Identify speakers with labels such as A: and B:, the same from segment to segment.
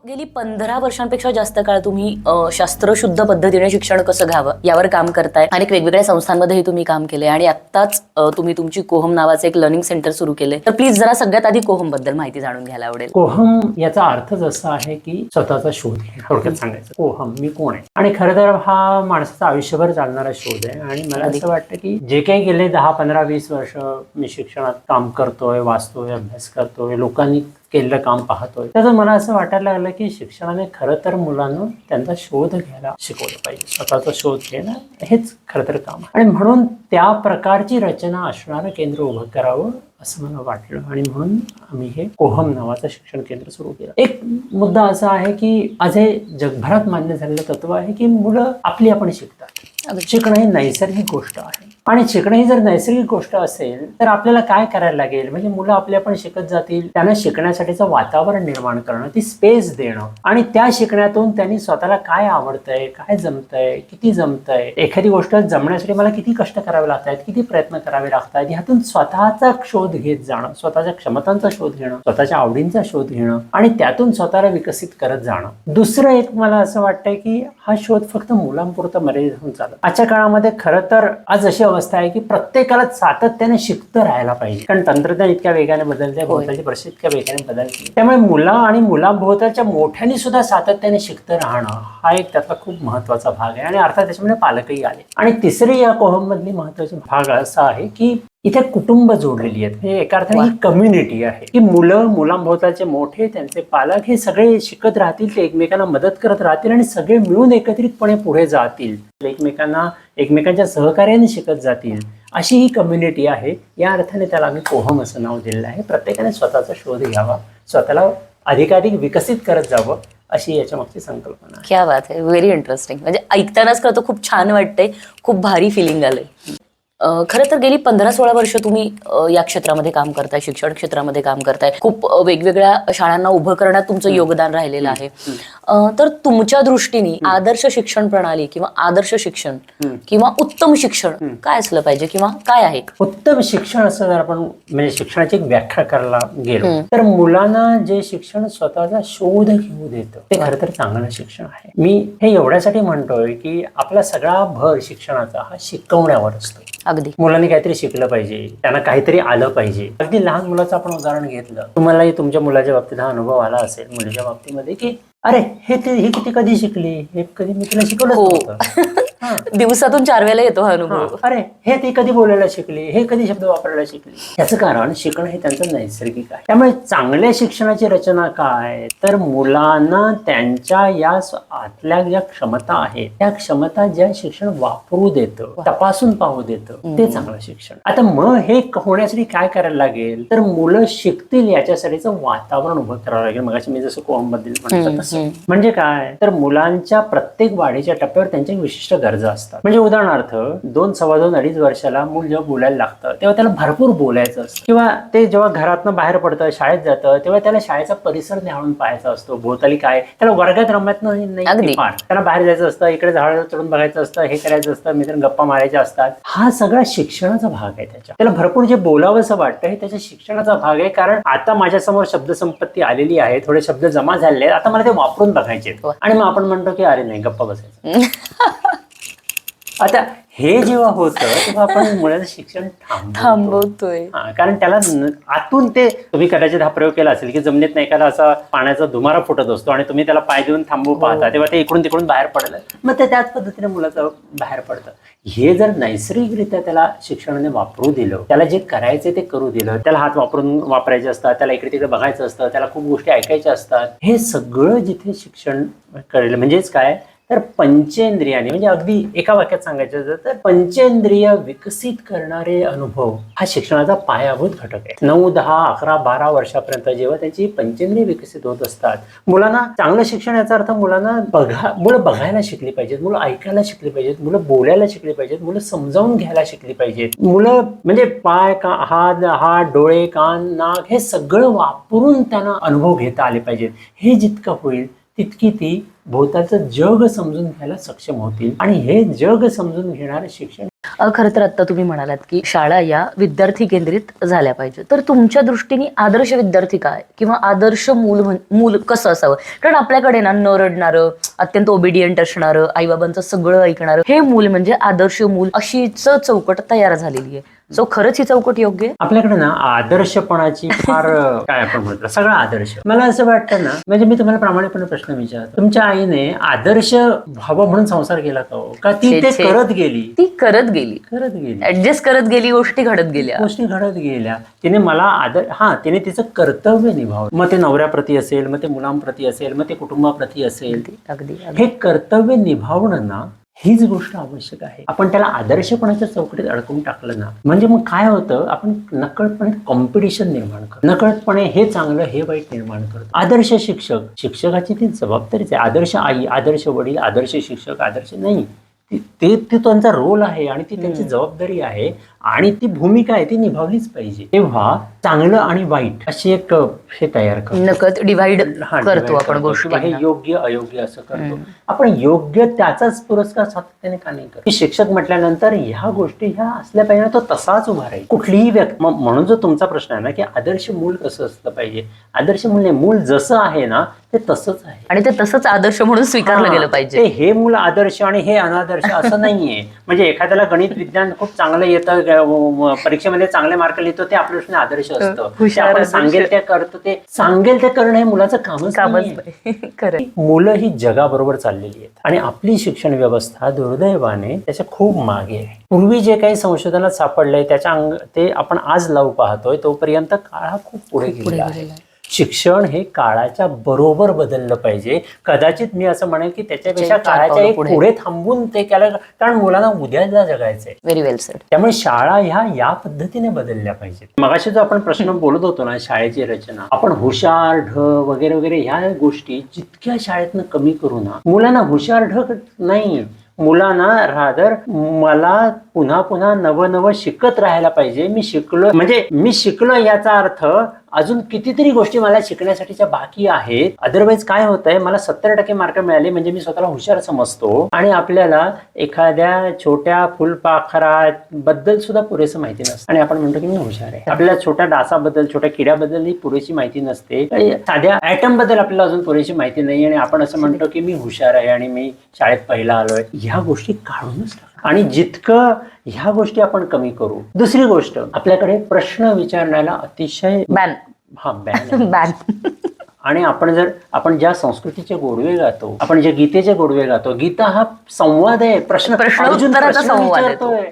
A: गेली 15 वर्षांपेक्षा जास्त काळ तुम्ही शास्त्रशुद्ध पद्धतीने शिक्षण कसं घ्यावं यावर काम करताय. अनेक वेगवेगळ्या संस्थांमध्येही तुम्ही काम केले आणि आत्ताच तुम्ही तुमची कोहम नावाचे एक लर्निंग सेंटर सुरू केले. तर प्लीज जरा सगळ्यात आधी कोहम बद्दल माहिती जाणून घ्यायला आवडेल.
B: कोहम याचा अर्थच असा आहे की स्वतःचा शोध घेणं. थोडक्यात सांगायचं कोहम मी कोण आहे. आणि खरं तर हा माणसाचा आयुष्यभर चालणारा शोध आहे. आणि मला असं वाटतं की जे काही गेले 10, 15, 20 वर्ष मी शिक्षणात काम करतोय, वाचतोय, अभ्यास करतोय, लोकांनी केलेलं काम पाहतोय, तर मला असं वाटायला लागलं की शिक्षणाने खरं तर मुलांना त्यांचा शोध घ्यायला शिकवलं पाहिजे. स्वतःचा शोध घेणं हेच खरं तर काम आहे. आणि म्हणून त्या प्रकारची रचना असणारं केंद्र उभं करावं असं मला वाटलं. आणि म्हणून आम्ही हे कोहम नावाचं शिक्षण केंद्र सुरू केलं. एक मुद्दा असा आहे की आज हे जगभरात मान्य झालेलं तत्व आहे की मुलं आपली आपण शिकतात. शिकणं ही नैसर्गिक गोष्ट आहे. आणि शिकणं ही जर नैसर्गिक गोष्ट असेल तर आपल्याला काय करायला लागेल, म्हणजे मुलं आपल्या पण शिकत जातील, त्यांना शिकण्यासाठीचं वातावरण निर्माण करणं, ती स्पेस देणं, आणि त्या शिकण्यातून त्यांनी स्वतःला काय आवडतंय, काय जमतंय, किती जमतंय, एखादी गोष्ट जमण्यासाठी मला किती कष्ट करावे लागतात, किती प्रयत्न करावे लागतात, ह्यातून स्वतःचा शोध घेत जाणं, स्वतःच्या क्षमतांचा शोध घेणं, स्वतःच्या आवडींचा शोध घेणं आणि त्यातून स्वतःला विकसित करत जाणं. दुसरं एक मला असं वाटतंय की हा शोध फक्त मुलांपुरता मर्यादित होऊन चालत. आजच्या काळामध्ये खरं तर आज अशी अवस्था आहे की प्रत्येकाला सातत्याने शिकत राहायला पाहिजे. कारण तंत्रज्ञान इतक्या वेगाने बदलते, भोवतालची परिस्थिती इतक्या वेगाने बदलते, त्यामुळे मुला आणि मुलाभोवतालच्या मोठ्यांनी सुद्धा सातत्याने शिकत राहणं हा एक त्यातला खूप महत्वाचा भाग आहे. आणि अर्थात त्याच्यामध्ये पालकही आले. आणि तिसरी या कोहम मधली महत्वाची भाग असा आहे की इथे कुटुंब जोडलेली आहेत. म्हणजे एका अर्थाने ही कम्युनिटी आहे की मुलं, मुलांभोवतालचे मोठे, त्यांचे पालक हे सगळे शिकत राहतील, ते एकमेकांना मदत करत राहतील आणि सगळे मिळून एकत्रितपणे पुढे जातील, एकमेकांच्या सहकार्याने शिकत जातील, अशी ही कम्युनिटी आहे. या अर्थाने त्याला आम्ही कोहम असं नाव दिलेलं आहे. प्रत्येकाने स्वतःचा शोध घ्यावा, स्वतःला अधिकाधिक विकसित करत जावं, अशी याच्या मागची संकल्पना आहे.
A: क्या बात आहे, व्हेरी इंटरेस्टिंग. म्हणजे ऐकतानाच कळतं, खूप छान वाटतंय, खूप भारी फिलिंग आलंय. खरं तर गेली 15-16 वर्ष तुम्ही या क्षेत्रामध्ये काम करताय, शिक्षण क्षेत्रामध्ये काम करताय. खूप वेगवेगळ्या शाळांना उभं करण्यात तुमचं योगदान राहिलेलं आहे. तर तुमच्या दृष्टीने आदर्श शिक्षण प्रणाली किंवा आदर्श शिक्षण किंवा उत्तम शिक्षण काय असलं पाहिजे किंवा काय आहे?
B: उत्तम शिक्षण असं जर आपण म्हणजे शिक्षणाची एक व्याख्या करायला गेलो तर मुलांना जे शिक्षण स्वतःचा शोध घेऊ देतं ते खरं तर चांगलं शिक्षण आहे. मी हे एवढ्यासाठी म्हणतोय की आपला सगळा भर शिक्षणाचा हा शिकवण्यावर असतो.
A: अगदी
B: मुलांनी काहीतरी शिकलं पाहिजे, त्यांना काहीतरी आलं पाहिजे. अगदी लहान मुलाचं आपण उदाहरण घेतलं, तुम्हालाही तुमच्या मुलाच्या बाबतीत हा अनुभव आला असेल, मुलीच्या बाबतीमध्ये, की अरे हे किती कधी शिकली, हे कधी मी तुला शिकवलं नव्हतं.
A: दिवसातून 4 वेळेला येतो हा अनुभव.
B: अरे हे ती कधी बोलायला शिकली, हे कधी शब्द वापरायला शिकली. याचं कारण शिकणं हे त्यांचं नैसर्गिक आहे. त्यामुळे चांगल्या शिक्षणाची रचना काय, तर मुलांना त्यांच्या या आतल्या ज्या क्षमता आहेत त्या क्षमता ज्या शिक्षण वापरू देतं, तपासून पाहू देतं, ते चांगलं शिक्षण. आता मग हे होण्यासाठी काय करायला लागेल, तर मुलं शिकतील याच्यासाठीचं वातावरण उभं करावं लागेल. मगाशी मी जसं कोहम बद्दल म्हणतो तसं. म्हणजे काय, तर मुलांच्या प्रत्येक वाढीच्या टप्प्यावर त्यांच्या विशिष्ट गरजा असतात. म्हणजे उदाहरणार्थ 2, 2.25, 2.5 वर्षाला मूल जेव्हा बोलायला लागतं तेव्हा त्याला भरपूर बोलायचं असतं. किंवा ते जेव्हा घरातनं बाहेर पडतं, शाळेत जातं, तेव्हा त्याला शाळेचा परिसर न्याहाळून पाहायचा असतो, भोवताली काय. त्याला वर्गात रमत नाही, त्याला बाहेर जायचं असतं, इकडे झाड चढून बघायचं असतं, हे करायचं असतं, मित्र गप्पा मारायच्या असतात. हा सगळा शिक्षणाचा भाग आहे. त्याला भरपूर जे बोलावंसं वाटतं हे त्याच्या शिक्षणाचा भाग आहे. कारण आता माझ्यासमोर शब्दसंपत्ती आलेली आहे, थोडे शब्द जमा झाले, आता मला ते वापरून बघायचे. आणि मग आपण म्हणतो की अरे नाही, गप्पा बसायचं. आता हे जेव्हा होतं तेव्हा आपण मुलाचं शिक्षण
A: थांबवतोय.
B: कारण त्याला आतून ते, तुम्ही कदाचित हा प्रयोग केला असेल की जमिनीत नाही एखादा असा पाण्याचा धुमारा फुटत असतो आणि तुम्ही त्याला पाय देऊन थांबवू पाहता, तेव्हा ते इकडून तिकडून बाहेर पडलं, मग ते त्याच पद्धतीने मुलाचं बाहेर पडतं. हे जर नैसर्गिकरित्या त्याला शिक्षणाने वापरू दिलं, त्याला जे करायचे ते करू दिलं, त्याला हात वापरायचे असतात, त्याला इकडे तिकडे बघायचं असतं, त्याला खूप गोष्टी ऐकायच्या असतात, हे सगळं जिथे शिक्षण कळलं, म्हणजेच काय, तर पंचेंद्रियाने, म्हणजे अगदी एका वाक्यात सांगायचं तर पंचेंद्रिय विकसित करणारे अनुभव हा शिक्षणाचा पायाभूत घटक आहे. 9, 10, 11, 12 वर्षापर्यंत जेव्हा त्यांची पंचेंद्रिय विकसित होत असतात, मुलांना चांगलं शिक्षण याचा अर्थ मुलांना मुलं बघायला शिकली पाहिजेत, मुलं ऐकायला शिकली पाहिजेत, मुलं बोलायला शिकली पाहिजेत, मुलं समजावून घ्यायला शिकली पाहिजेत. मुलं म्हणजे पाय, हात, डोळे, कान, नाक हे सगळं वापरून त्यांना अनुभव घेता आले पाहिजेत. हे जितकं होईल तितकी ती भोवतालचं जग समजून घ्यायला सक्षम होतील. आणि हे जग समजून घेणारे शिक्षण
A: खरं तर आता तुम्ही म्हणालात की शाळा या विद्यार्थी केंद्रित झाल्या पाहिजेत, तर तुमच्या दृष्टीने आदर्श विद्यार्थी काय किंवा आदर्श मूल कसं असावं? कारण आपल्याकडे ना न रडणारं, अत्यंत ओबिडियंट असणारं, आईबाबांचं सगळं ऐकणारं हे मूल म्हणजे आदर्श मूल अशीच चौकट तयार झालेली आहे. सो खरंच ही चौकट योग्य आहे?
B: आपल्याकडे ना आदर्शपणाची फार काय आपण म्हणतो सगळं आदर्श. मला असं वाटतं ना, म्हणजे मी तुम्हाला प्रामाणिकपणे प्रश्न विचारतो, तुमच्या आईने आदर्श व्हावं म्हणून संसार केला का हो? का ती ते करत गेली?
A: ती करत गेली, ऍडजस्ट करत गेली, गोष्टी घडत गेल्या.
B: तिने मला तिने तिचं कर्तव्य निभावलं. मग ते नवऱ्याप्रती असेल, मग ते मुलांप्रती असेल, मग ते कुटुंबाप्रती असेल.
A: अगदी
B: हे कर्तव्य निभावणं ना हीच गोष्ट आवश्यक आहे. आपण त्याला आदर्शपणाच्या चौकटीत अडकून टाकलं ना, म्हणजे मग काय होतं, आपण नकळतपणे कॉम्पिटिशन निर्माण करतो, नकळतपणे हे चांगलं हे वाईट निर्माण करतो. आदर्श शिक्षकाची ती जबाबदारीच आहे. आदर्श आई, आदर्श वडील, आदर्श शिक्षक, आदर्श नाही, ते त्यांचा रोल आहे आणि ती त्यांची जबाबदारी आहे आणि ती भूमिका आहे ती निभावलीच पाहिजे. तेव्हा चांगलं आणि वाईट अशी एक हे तयार करतो,
A: नकळत डिव्हाइड करतो आपण गोष्टी.
B: हे योग्य अयोग्य असं करतो आपण. योग्य त्याचाच पुरस्कार सातत्याने का नाही करतो? शिक्षक म्हटल्यानंतर ह्या गोष्टी ह्या असल्या पाहिजे, तो तसाच उभा राहील. कुठलीही व्यक्ती म्हणून जो तुमचा प्रश्न आहे ना की आदर्श मूल कसं असलं पाहिजे, आदर्श मूल नाही, मूल जसं आहे ना ते तसंच आहे
A: आणि ते तसंच आदर्श म्हणून स्वीकारलं गेलं पाहिजे.
B: हे मूल आदर्श आणि हे अनादर्श असं नाहीये. म्हणजे एखाद्याला गणित विज्ञान खूप चांगलं येतं, परीक्षेमध्ये चांगले मार्क लिहितो, ते आपल्या आदर्श असतं. आपण सांगेल ते करतो, ते सांगेल ते करणं हे मुलाचं कामच नाही. मुलं ही जगाबरोबर चाललेली आहेत आणि आपली शिक्षण व्यवस्था दुर्दैवाने त्याच्या खूप मागे आहे. पूर्वी जे काही संशोधनात सापडलंय ते आपण आज लावू पाहतोय, तोपर्यंत काळ हा खूप पुढे गेलेला आहे. शिक्षण हे काळाच्या बरोबर बदललं पाहिजे. कदाचित मी असं म्हणेन की त्याच्यापेक्षा काळाच्या एक पुढे थांबून ते केलं, कारण मुलांना उद्याला जगायचंय.
A: व्हेरी वेल सेड.
B: त्यामुळे शाळा ह्या या पद्धतीने बदलल्या पाहिजेत. मगाशी जो आपण प्रश्न बोलत होतो ना, शाळेची रचना, आपण हुशार ढ वगैरे वगैरे ह्या गोष्टी जितक्या शाळेतनं कमी करू ना, मुलांना हुशार ढ नाही, मुलांना रादर मला पुन्हा पुन्हा नवं शिकत राहायला पाहिजे. मी शिकलो याचा अर्थ अजून कितीतरी गोष्टी मला शिकण्यासाठीच्या बाकी आहेत. अदरवाईज काय होतंय, मला 70% मार्क मिळाले म्हणजे मी स्वतःला हुशार समजतो आणि आपल्याला एखाद्या छोट्या फुलपाखराबद्दल सुद्धा पुरेसं माहिती नसतं आणि आपण म्हणतो की मी हुशार आहे. आपल्याला छोट्या डासाबद्दल, छोट्या किड्याबद्दल पुरेशी माहिती नसते, साध्या ॲटम बद्दल आपल्याला अजून पुरेशी माहिती नाही आणि आपण असं म्हणतो की मी हुशार आहे आणि मी शाळेत पहिला आलोय. ह्या गोष्टी काढूनच टाका आणि जितकं ह्या गोष्टी आपण कमी करू. दुसरी गोष्ट, आपल्याकडे प्रश्न विचारण्याला अतिशय बॅन आणि आपण ज्या संस्कृतीचे गोडवे गातो, आपण ज्या गीतेचे गोडवे गातो, गीता हा संवाद आहे, प्रश्न विचारतोय.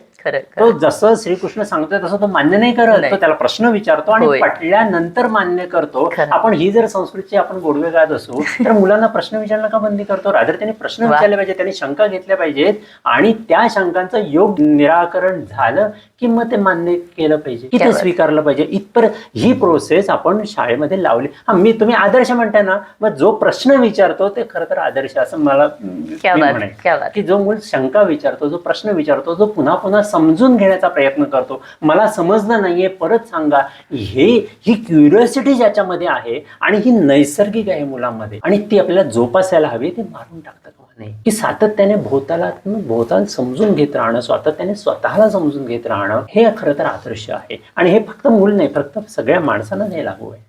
B: तो जसं श्रीकृष्ण सांगतोय तसं तो मान्य नाही करत, तो त्याला प्रश्न विचारतो आणि पटल्यानंतर मान्य करतो. आपण ही जर संस्कृतीचे आपण गोडवे गात असू तर मुलांना प्रश्न विचारणं का बंदी करतो? रादर त्यांनी प्रश्न विचारले पाहिजे, त्यांनी शंका घेतल्या पाहिजेत आणि त्या शंकांचं योग्य निराकरण झालं की मग ते मान्य केलं पाहिजे, की ते स्वीकारलं पाहिजे. इथपर्यंत ही प्रोसेस आपण शाळेमध्ये लावली. तुम्ही आदर्श म्हणताय ना, मग जो प्रश्न विचारतो ते खरं तर आदर्श असं मला म्हणायचं, की जो मूल शंका विचारतो, जो प्रश्न विचारतो, जो पुन्हा पुन्हा समजून घेण्याचा प्रयत्न करतो, मला समजलं नाहीये परत सांगा, ही क्युरिओसिटी ज्याच्यामध्ये आहे आणि ही नैसर्गिक आहे मुलांमध्ये आणि ती आपल्याला जोपासायला हवी. ते मारून टाकतं का नाही, की सातत्याने भोवताल समजून घेत राहणं, सातत्याने स्वतःला समजून घेत राहणं, हे खरं तर आदर्श आहे. आणि हे फक्त मूल नाही, फक्त सगळ्या माणसांना हे लागू आहे.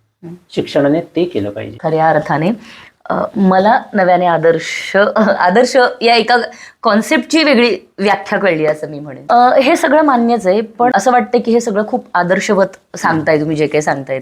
B: शिक्षणाने ते केलं पाहिजे.
A: खऱ्या अर्थाने मला नव्याने आदर्श या एका कॉन्सेप्टची वेगळी व्याख्या कळली असं मी म्हणेन. हे सगळं मान्यच आहे, पण असं वाटतं की हे सगळं खूप आदर्शवत सांगताय तुम्ही, जे काही सांगताय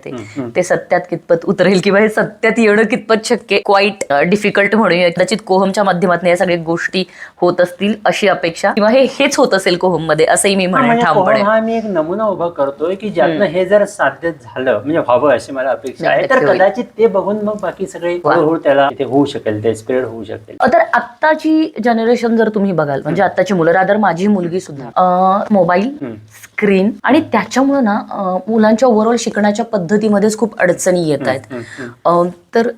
A: ते सत्यात कितपत उतरेल किंवा हे सत्यात येणं कितपत शक्य, क्वाईट डिफिकल्ट म्हणूया. कदाचित कोहमच्या माध्यमातून या सगळ्या गोष्टी होत असतील अशी अपेक्षा, किंवा हेच होत असेल कोहम मध्ये असंही मी म्हणेन ठामपणे.
B: हा मी एक नमुना उभा करतोय की ज्यातनं हे जर साध्य झालं म्हणजे व्हावं अशी मला अपेक्षा आहे, तर कदाचित ते बघून मग बाकी सगळे हळूहळू त्याला ते होऊ शकेल, ते स्प्रेड होऊ शकेल.
A: तर आत्ताची जनरेशन जर तुम्ही बघाल, म्हणजे आत्ताची मुलं, रादर माझी मुलगी सुद्धा मोबाईल, स्क्रीन आणि त्याच्यामुळे ना मुलांच्या ओव्हरऑल शिकण्याच्या पद्धतीमध्येच खूप अडचणी येत आहेत. तर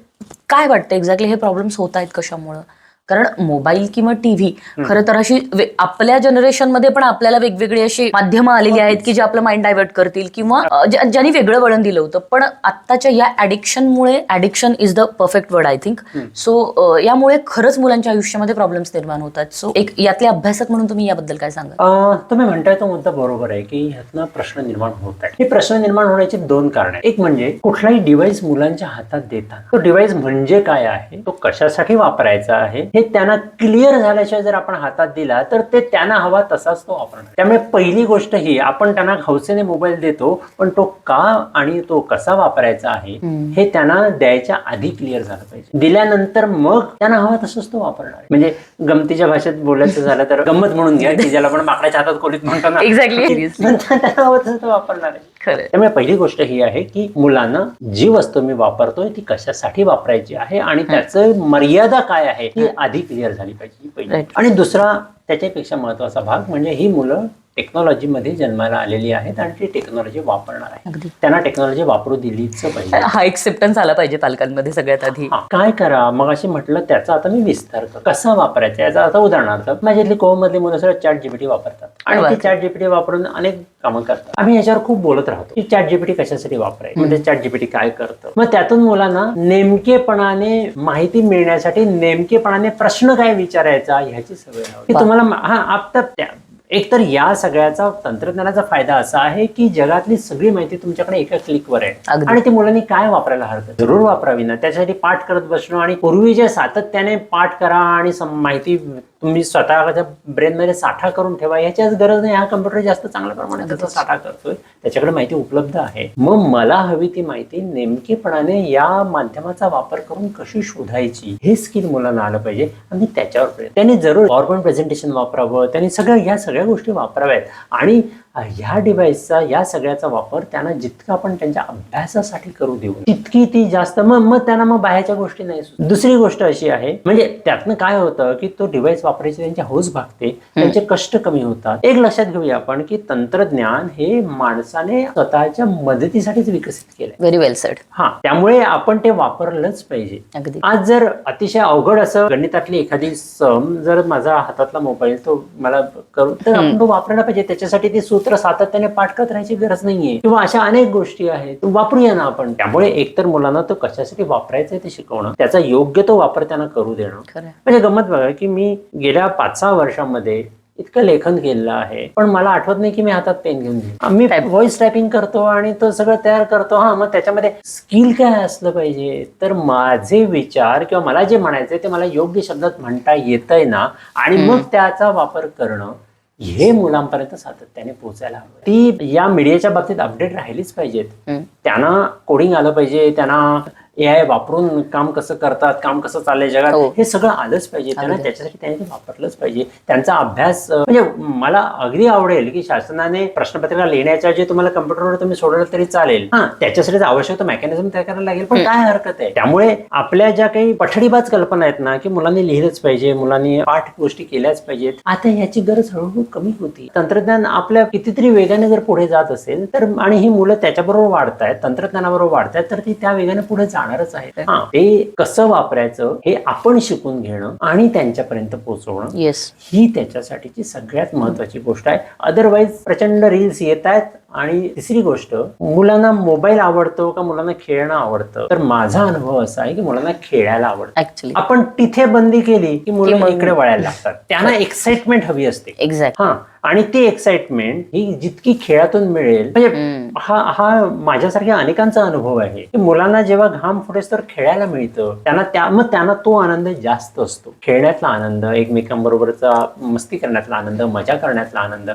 A: काय वाटतं एक्झॅक्टली हे प्रॉब्लेम्स होत आहेत कशामुळं? कारण मोबाईल किंवा टीव्ही खरं तर अशी आपल्या जनरेशनमध्ये पण आपल्याला वेगवेगळी अशी माध्यमं आलेली आहेत की जे आपलं माइंड डायव्हर्ट करतील किंवा ज्यांनी वेगळं वळण दिलं होतं. पण आत्ताच्या या ऍडिक्शनमुळे, addiction is the perfect word I think, so यामुळे खरंच मुलांच्या आयुष्यामध्ये प्रॉब्लेम्स निर्माण होतात. सो एक यातले अभ्यासक म्हणून तुम्ही याबद्दल काय सांगाल?
B: तुम्ही म्हणताय तो मुद्दा बरोबर आहे की ह्यातनं प्रश्न निर्माण होत आहे. हे प्रश्न निर्माण होण्याची 2 कारण आहेत. एक म्हणजे कुठलाही डिव्हाइस मुलांच्या हातात देताना तो डिव्हाइस म्हणजे काय आहे, तो कशासाठी वापरायचा आहे हे त्यांना क्लिअर झाल्याशिवाय जर आपण हातात दिला तर ते त्यांना हवा तसाच तो वापरणार. त्यामुळे पहिली गोष्ट ही, आपण त्यांना हौसेने मोबाईल देतो पण तो का आणि तो कसा वापरायचा आहे हे त्यांना द्यायच्या आधी क्लिअर झालं पाहिजे. दिल्यानंतर मग त्यांना हवा तसंच तो वापरणार आहे. म्हणजे गमतीच्या भाषेत बोलायचं झालं तर गंमत म्हणून घ्या की ज्याला आपण माकडाच्या हातात खोलीत म्हणतो ना,
A: एक्झॅक्टली,
B: त्यांना हवं तसं तो वापरणार आहे.
A: खरं.
B: त्यामुळे पहिली गोष्ट ही आहे की मुलांना जी वस्तू मी वापरतोय ती कशासाठी वापरायची आहे आणि त्याचं मर्यादा काय आहे ही आधी क्लिअर झाली पाहिजे, पहिली. आणि दुसरा त्याच्यापेक्षा महत्वाचा भाग म्हणजे ही मुलं टेक्नॉलॉजीमध्ये जन्माला आलेली आहेत आणि ती टेक्नॉलॉजी वापरणार आहे. त्यांना टेक्नॉलॉजी वापरू दिलीच पाहिजे.
A: हा एक्सेप्टन्स आला पाहिजे पालकांमध्ये सगळ्यात आधी.
B: काय करा, मग अशी म्हटलं त्याचा आता मी विस्तार करतो. कसा वापरायचा याचा आता उदाहरणार्थ माझ्यातली कोममधली मुलं सगळं चॅट-जीपीटी वापरतात आणि ते चॅट-जीपीटी वापरून अनेक कामं करतात. आम्ही याच्यावर खूप बोलत राहतो की चॅट-जीपीटी कशासाठी वापरायचं, म्हणजे चॅट-जीपीटी काय करतं. मग त्यातून मुलांना नेमकेपणाने माहिती मिळण्यासाठी नेमकेपणाने प्रश्न काय विचारायचा ह्याची सवय लावली. तुम्हाला आता एकतर या सगळ्याचा तंत्रज्ञानाचा फायदा असा आहे की जगातली सगळी माहिती तुमच्याकडे एका क्लिकवर आहे आणि ती मुलांनी काय वापरायला हरकत, जरूर वापरावी ना. त्याच्यासाठी पाठ करत बसणं आणि पूर्वी जे सातत्याने पाठ करा आणि माहिती तुम्ही स्वतःच्या ब्रेनमध्ये साठा करून ठेवा याच्याच गरज नाही. हा कम्प्युटर जास्त चांगल्या प्रमाणात त्याचा साठा करतोय, त्याच्याकडे माहिती उपलब्ध आहे. मग मला हवी ती माहिती नेमकेपणाने या माध्यमाचा वापर करून कशी शोधायची हे स्किल मुलांना आलं पाहिजे आणि त्याच्यावर प्रयत्न. त्यांनी जरूर पॉवरपॉईंट प्रेझेंटेशन वापरावं, त्यांनी ह्या सगळ्या गोष्टी वापराव्यात आणि ह्या डिव्हाइसचा या सगळ्याचा वापर त्यांना जितका आपण त्यांच्या अभ्यासासाठी करू देऊ तितकी ती जास्त मग त्यांना मग बाहेरच्या गोष्टी नाही. दुसरी गोष्ट अशी आहे, म्हणजे त्यातनं काय होतं की तो डिव्हाइस वापरायची त्यांची हौस भागते, त्यांचे कष्ट कमी होतात. एक लक्षात घेऊया आपण की तंत्रज्ञान हे माणसाने स्वतःच्या मदतीसाठीच विकसित केलंय.
A: व्हेरी वेल सेड.
B: त्यामुळे आपण ते वापरलंच पाहिजे. आज जर अतिशय अवघड असं गणितातली एखादी सम जर माझा हातातला मोबाईल तो मला करू तर आपण तो वापरायला पाहिजे. त्याच्यासाठी ती सूत्र सातत्याने पाठ करत राहायची गरज नाहीये किंवा अशा अनेक गोष्टी आहेत, वापरूया ना आपण. त्यामुळे एकतर मुलांना तो कशासाठी वापरायचं ते शिकवणं, त्याचा योग्य तो वापर त्यांना करू देणं. म्हणजे गंमत बघा की मी गेल्या 5-6 वर्षांमध्ये इतकं लेखन केलेलं आहे पण मला आठवत नाही की मी हातात पेन घेऊन मी व्हॉइस टायपिंग करतो आणि तो सगळं तयार करतो. मग त्याच्यामध्ये स्किल काय असलं पाहिजे, तर माझे विचार किंवा मला जे म्हणायचंय ते मला योग्य शब्दात म्हणता येतंय ना आणि मग त्याचा वापर करणं हे मुलांपर्यंत सातत्याने पोहोचायला हवं. ती या मीडियाच्या बाबतीत अपडेट राहिलीच पाहिजेत. त्यांना कोडिंग आलं पाहिजे, त्यांना AI वापरून काम कसं करतात, काम कसं चाललंय जगात हे सगळं आलंच पाहिजे त्यांना. त्याच्यासाठी त्यांनी ते वापरलंच पाहिजे. त्यांचा अभ्यास म्हणजे मला अगदी आवडेल की शासनाने प्रश्नपत्रिका लिहिण्याच्या जे तुम्हाला कम्प्युटरवर तुम्ही सोडवलं तरी चालेल, त्याच्यासाठी आवश्यक तो मेकॅनिझम तयार करायला लागेल, पण काय हरकत आहे. त्यामुळे आपल्या ज्या काही पठडीबाज कल्पना आहेत ना की मुलांनी लिहिलंच पाहिजे, मुलांनी पाठ गोष्टी केल्याच पाहिजेत, आता याची गरज हळूहळू कमी होती. तंत्रज्ञान आपल्या कितीतरी वेगाने जर पुढे जात असेल तर आणि ही मुलं त्याच्याबरोबर वाढतायत, तंत्रज्ञानाबरोबर वाढतायत, तर ती त्या वेगाने पुढे जाणारच आहे. ते कसं वापरायचं हे आपण शिकून घेणं आणि त्यांच्यापर्यंत पोहोचवणं ही त्याच्यासाठीची सगळ्यात महत्वाची गोष्ट आहे. अदरवाईज प्रचंड रील्स येत आहेत. आणि तिसरी गोष्ट, मुलांना मोबाईल आवडतो का मुलांना खेळणं आवडतं, तर माझा अनुभव असा आहे की मुलांना खेळायला आवडतं. ऍक्च्युली आपण तिथे बंदी केली की मुलं इकडे वळायला लागतात. त्यांना एक्साइटमेंट हवी असते. एक्झॅक्ट. आणि ती एक्साइटमेंट ही जितकी खेळातून मिळेल, म्हणजे हा माझ्यासारख्या अनेकांचा अनुभव आहे की मुलांना जेव्हा घाम फुटेस तर खेळायला मिळतं मग त्यांना तो आनंद जास्त असतो. खेळण्यातला आनंद, एकमेकांबरोबरचा मस्ती करण्यातला आनंद, मजा करण्यातला आनंद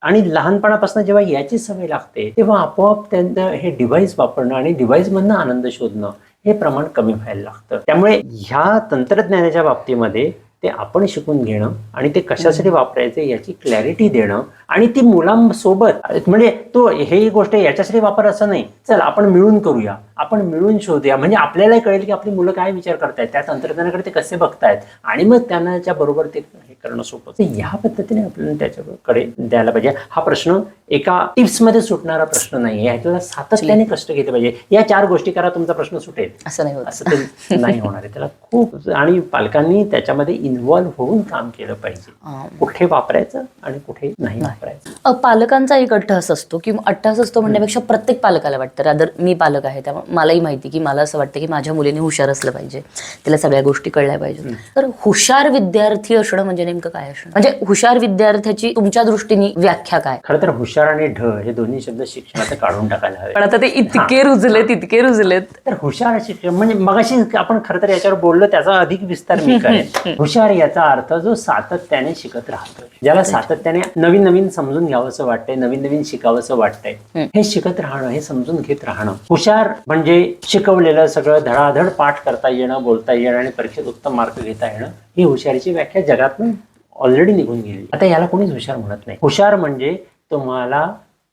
B: आणि लहानपणापासून जेव्हा याची सवय लागते तेव्हा आपोआप त्यांचं हे डिव्हाइस वापरणं आणि डिव्हाइस मधनं आनंद शोधणं हे प्रमाण कमी व्हायला लागतं. त्यामुळे ह्या तंत्रज्ञानाच्या बाबतीमध्ये ते आपण शिकून घेणं आणि ते कशासाठी वापरायचे याची क्लॅरिटी देणं आणि ती मुलांसोबत म्हणजे तो हे गोष्ट याच्यासाठी वापर असं नाही, चल आपण मिळून करूया, आपण मिळून शोधूया, म्हणजे आपल्याला कळेल की आपली मुलं काय विचार करतायत, त्या तंत्रज्ञानाकडे ते कसे बघतायत आणि मग त्यांच्या बरोबर ते हे करणं सोपं. ह्या पद्धतीने आपल्याला त्याच्याकडे द्यायला पाहिजे. हा प्रश्न एका टिप्स मध्ये सुटणारा प्रश्न नाही, ह्याला सातत्याने कष्ट घेतले पाहिजे. या 4 गोष्टी करा, तुमचा प्रश्न सुटेल
A: असं नाही होत.
B: असं ते नाही होणार आहे. त्याला खूप आणि पालकांनी त्याच्यामध्ये इन्व्हॉल्व्ह होऊन काम केलं पाहिजे. कुठे वापरायचं आणि कुठे नाही वापरायचं.
A: पालकांचा एक अट्टहास असतो किंवा अट्टहास असतो म्हणण्यापेक्षा प्रत्येक पालकाला वाटतं, रादर मी पालक आहे त्यामुळे मलाही माहिती की मला असं वाटतं की माझ्या मुलीने हुशार असलं पाहिजे, तिला सगळ्या गोष्टी कळल्या पाहिजेत. तर हुशार विद्यार्थी असणं म्हणजे नेमकं काय असणं, म्हणजे हुशार विद्यार्थ्याची तुमच्या दृष्टीने व्याख्या काय?
B: खरं तर हुशार आणि ढ हे दोन्ही शब्द शिक्षणात काढून टाकायला हवे.
A: पण आता ते इतके रुजलेत.
B: तर हुशार शिक्षण म्हणजे मगाशी आपण खरं तर याच्यावर बोललो, त्याचा अधिक विस्तार मी करेन. हुशार याचा अर्थ जो सातत्याने शिकत राहतो, ज्याला सातत्याने नवीन नवीन समजून घ्यावंसं वाटतंय, नवीन नवीन शिकावंसं वाटतंय, हे शिकत राहणं, हे समजून घेत राहणं. हुशार म्हणजे शिकवलेलं सगळं धडाधड पाठ करता येणं, बोलता येणं आणि परीक्षेत उत्तम मार्क घेता येणं, ही हुशारीची व्याख्या जगातून ऑलरेडी निघून गेली. आता याला कोणीच हुशार म्हणत नाही. हुशार म्हणजे तुम्हाला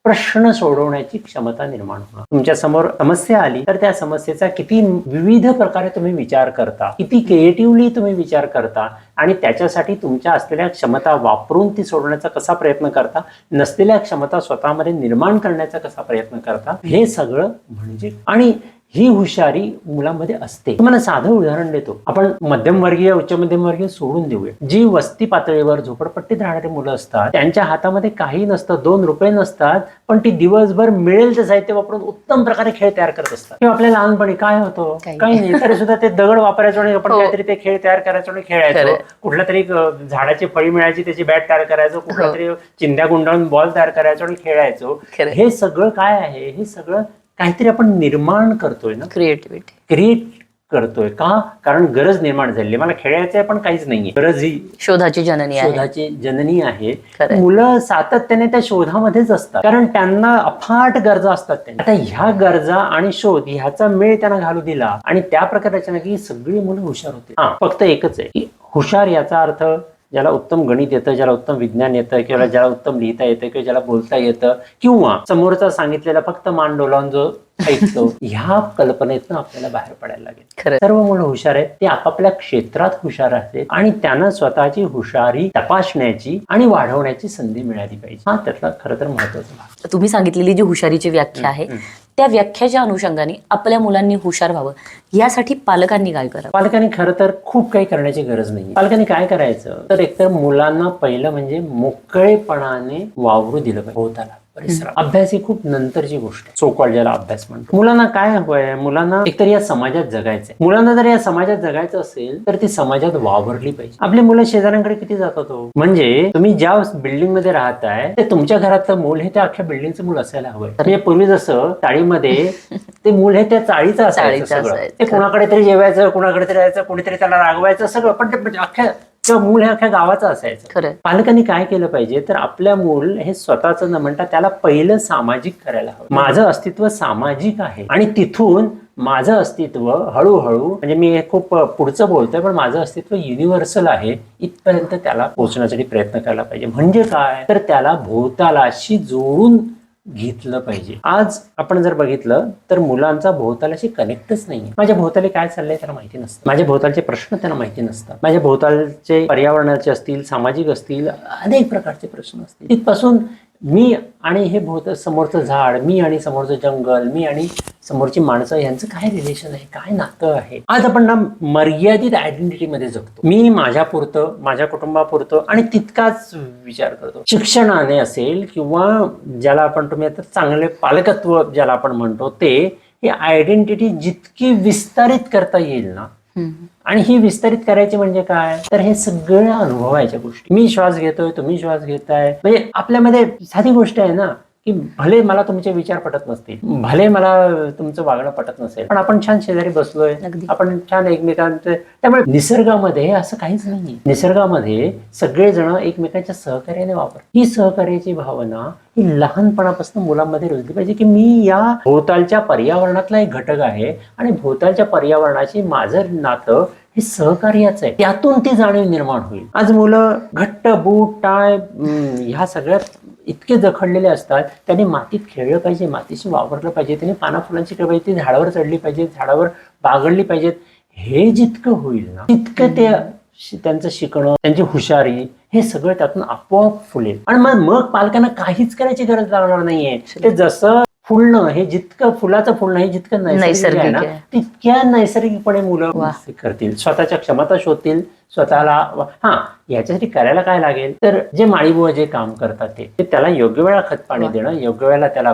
B: प्रश्न सोडवण्याची क्षमता निर्माण होणं. तुमच्या समोर समस्या आली तर त्या समस्येचा किती विविध प्रकारे तुम्ही विचार करता, किती क्रिएटिव्हली तुम्ही विचार करता आणि त्याच्यासाठी तुमच्या असलेल्या क्षमता वापरून ती सोडवण्याचा कसा प्रयत्न करता, नसलेल्या क्षमता स्वतःमध्ये निर्माण करण्याचा कसा प्रयत्न करता, हे सगळं म्हणजे आणि ही हुशारी मुलांमध्ये असते. तुम्हाला साधं उदाहरण देतो. आपण मध्यमवर्गीय उच्च मध्यमवर्गीय सोडून देऊया. जी वस्ती पातळीवर झोपडपट्टीत राहणारी मुलं असतात, त्यांच्या हातामध्ये काही नसतं, 2 रुपये नसतात, पण ती दिवसभर मिळेल ते साहित्य वापरून उत्तम प्रकारे खेळ तयार करत असतात. किंवा आपल्या लहानपणी काय होतं, काही नाही, तरी सुद्धा ते दगड वापरायचो आणि आपण काहीतरी ते खेळ तयार करायचो आणि खेळायचो. कुठल्या तरी झाडाची फळी मिळायची, त्याची बॅट तयार करायचो, कुठल्या तरी चिंध्या गुंडाळून बॉल तयार करायचो आणि खेळायचो. हे सगळं काय आहे, हे सगळं काहीतरी आपण निर्माण करतोय ना, क्रिएट करतोय. का? कारण गरज निर्माण झाली. मला खेळायचंय पण काहीच नाहीये. गरज ही शोधाची जननी आहे. मुलं सातत्याने त्या शोधामध्येच असतात, कारण त्यांना अफाट गरजा असतात. आता ह्या गरजा आणि शोध ह्याचा मेळ त्यांना घालू दिला आणि त्या प्रकारे की सगळी मुलं हुशार होते. फक्त एकच आहे की हुशार याचा अर्थ ज्याला उत्तम गणित येतं, ज्याला उत्तम विज्ञान येतं, किंवा ज्याला उत्तम लिहिता येतं, किंवा ज्याला बोलता येतं, किंवा समोरचा सांगितलेला फक्त मान डोलावून जो ऐकतो, ह्या कल्पनेतनं आपल्याला बाहेर पडायला लागेल. सर्व मुलं हुशार आहेत, ते आपापल्या क्षेत्रात हुशार आहेत आणि त्यांना स्वतःची हुशारी तपासण्याची आणि वाढवण्याची संधी मिळाली पाहिजे. हा त्यातला खरं तर महत्वाचा भाग.
A: तुम्ही सांगितलेली जी हुशारीची व्याख्या आहे, त्या व्याख्याच्या अनुषंगाने आपल्या मुलांनी हुशार व्हावं यासाठी पालकांनी काय करावं?
B: पालकांनी खरं तर खूप काही करण्याची गरज नाही. पालकांनी काय करायचं तर एकतर मुलांना पहिलं म्हणजे मोकळेपणाने वावरू दिलं पाहिजे होताला. अभ्यास ही खूप नंतरची गोष्ट आहे, सोकॉल्ड ज्याला अभ्यास म्हणतो. मुलांना काय हवंय, मुलांना एकतर या समाजात जगायचंय. मुलांना जर या समाजात जगायचं असेल तर ती समाजात वावरली पाहिजे. आपली मुलं शेजाऱ्यांकडे किती जातात हो, म्हणजे तुम्ही ज्या बिल्डिंग मध्ये राहताय ते तुमच्या घरातलं मूल हे त्या अख्ख्या बिल्डिंगचं मूल असायला हवंय. तर पूर्वी जसं चाळीमध्ये ते मूल हे त्या चाळीचं असायचं, ते कुणाकडे तरी जेवायचं, कुणाकडे तरी जायचं, कोणीतरी त्याला रागवायचं, सगळं, पण ते अख्ख्या किंवा मूल हे अख्ख्या गावाचं असायचं. पालकांनी काय केलं पाहिजे तर आपल्या मूल हे स्वतःच न म्हणता त्याला पहिलं सामाजिक करायला हवं. माझं अस्तित्व सामाजिक आहे आणि तिथून माझं अस्तित्व हळूहळू, म्हणजे मी हे खूप पुढचं बोलतोय, पण माझं अस्तित्व युनिव्हर्सल आहे इथपर्यंत त्याला पोहोचण्यासाठी प्रयत्न करायला पाहिजे. म्हणजे काय तर त्याला भोवतालाशी जोडून घेतलं पाहिजे. आज आपण जर बघितलं तर मुलांचा भोवतालाशी कनेक्टच नाही. माझ्या भोवताली काय चाललंय त्याला माहिती नसतं, माझ्या भोवतालचे प्रश्न त्यांना माहिती नसतात, माझ्या भोवतालचे पर्यावरणाचे असतील, सामाजिक असतील, अनेक प्रकारचे प्रश्न असतील. तिथपासून मी आणि हे समोरचं झाड, मी आणि समोरचं जंगल, मी आणि समोरची माणसं यांचं काय रिलेशन आहे, काय नातं आहे. आज आपण ना मर्यादित आयडेंटिटी मध्ये जगतो. मी माझ्यापुरतं, माझ्या कुटुंबापुरतं आणि तितकाच विचार करतो. शिक्षणाने असेल किंवा ज्याला आपण तुम्ही आता चांगले पालकत्व ज्याला आपण म्हणतो ते, ही आयडेंटिटी जितकी विस्तारित करता येईल ना, आणि ही विस्तारित करायची म्हणजे काय तर हे सगळ्या अनुभवायच्या गोष्टी. मी श्वास घेतोय, तुम्ही श्वास घेताय, म्हणजे आपल्यामध्ये साधी गोष्ट आहे ना की भले मला तुमचे विचार पटत नसतील, भले मला तुमचं वागणं पटत नसेल, पण आपण छान शेजारी बसलोय, आपण छान एकमेकांचे. त्यामुळे निसर्गामध्ये असं काहीच नाही. निसर्गामध्ये सगळेजण एकमेकांच्या सहकार्याने वापर. ही सहकार्याची भावना ही लहानपणापासून मुलांमध्ये रुजली पाहिजे की मी या भोवतालच्या पर्यावरणातला एक घटक आहे आणि भोवतालच्या पर्यावरणाशी माझं नातं हे सहकार्याचं आहे. त्यातून ती जाणीव निर्माण होईल. आज मुलं घट्ट बूट टाय ह्या सगळ्यात इतके जखडलेले असतात. त्यांनी मातीत खेळलं पाहिजे, मातीशी वावरलं पाहिजे, त्यांनी पाना फुलांची खेळ पाहिजे, ती झाडावर चढली पाहिजे, झाडावर बागडली पाहिजेत. हे जितकं होईल ना तितकं ते त्यांचं शिकणं, त्यांची हुशारी हे सगळं त्यातून आपोआप फुलेल. आणि मग पालकांना काहीच करायची गरज लागणार नाहीये. ते जसं फुलणं हे जितकं फुलाचं फुलणं हे जितकं नैसर्गिक आहे ना तितक्या नैसर्गिकपणे मुलं करतील, स्वतःच्या क्षमता शोधतील स्वतःला. याच्यासाठी करायला काय लागेल तर जे माळीबुवा जे काम करतात ते त्याला योग्य वेळा खत पाणी देणं, योग्य वेळेला त्याला